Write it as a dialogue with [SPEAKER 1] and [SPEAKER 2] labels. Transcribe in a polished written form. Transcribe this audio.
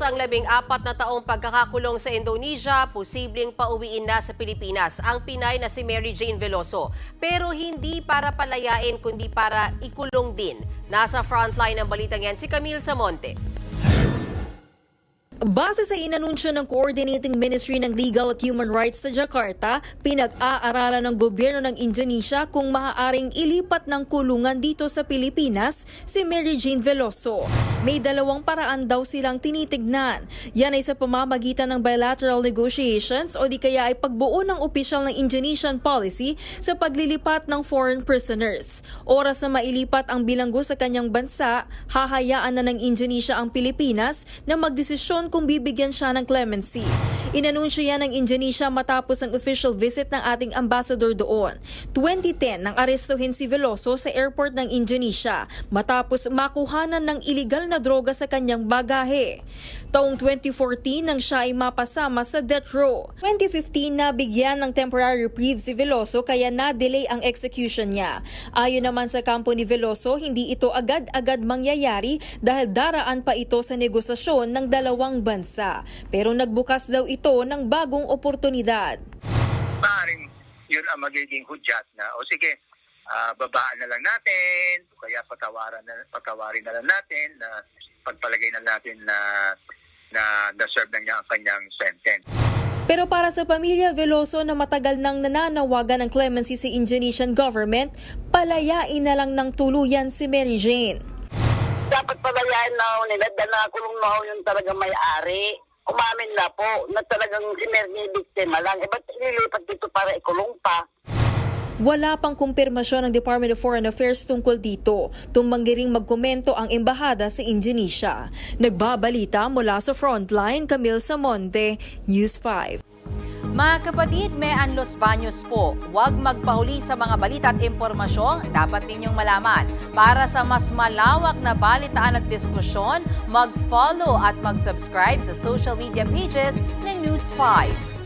[SPEAKER 1] ang 14 na taong pagkakakulong sa Indonesia, posibleng pauwiin na sa Pilipinas ang Pinay na si Mary Jane Veloso. Pero hindi para palayain kundi para ikulong din. Nasa frontline ng balitang yan si Camille Samonte.
[SPEAKER 2] Base sa inanunsyo ng Coordinating Ministry ng Legal at Human Rights sa Jakarta, pinag-aaralan ng gobyerno ng Indonesia kung maaaring ilipat ng kulungan dito sa Pilipinas si Mary Jane Veloso. May dalawang paraan daw silang tinitignan. Yan ay sa pamamagitan ng bilateral negotiations o di kaya ay pagbuo ng opisyal ng Indonesian policy sa paglilipat ng foreign prisoners. Oras na mailipat ang bilanggo sa kanyang bansa, hahayaan na ng Indonesia ang Pilipinas na magdesisyon kung bibigyan siya ng clemency. Inanunsyo yan ng Indonesia matapos ang official visit ng ating ambassador doon. 2010 nang arestuhin si Veloso sa airport ng Indonesia matapos makuhanan ng iligal na droga sa kanyang bagahe. Taong 2014 nang siya ay mapasama sa death row. 2015 nabigyan ng temporary reprieve si Veloso kaya na-delay ang execution niya. Ayon naman sa kampo ni Veloso, hindi ito agad-agad mangyayari dahil daraan pa ito sa negosasyon ng dalawang bansa. Pero nagbukas daw ito ng bagong oportunidad.
[SPEAKER 3] Maaaring yun ang magiging hudyat na, o sige, babaan na lang natin, kaya patawarin na lang natin, na pagpalagay na natin na na-serve na niya ang kanyang sentence.
[SPEAKER 2] Pero para sa pamilya Veloso na matagal nang nananawagan ng clemency sa Indonesian government, palayain na lang ng tuluyan si Mary Jane.
[SPEAKER 4] Dapat palayain na ho nila dahil nakulong na ho yung talagang may-ari. Umamin na po na talagang si Mary biktima lang. Ba't ililipat dito para ikulong pa?
[SPEAKER 2] Wala pang kumpirmasyon ng Department of Foreign Affairs tungkol dito. Tumanggi ring magkomento ang embahada sa Indonesia. Nagbabalita mula sa Frontline, Camille Samonte, News 5.
[SPEAKER 5] Mga kapatid, may Los Baños po. Huwag magpahuli sa mga balita at impormasyong dapat ninyong malaman. Para sa mas malawak na balitaan at diskusyon, mag-follow at mag-subscribe sa social media pages ng News 5.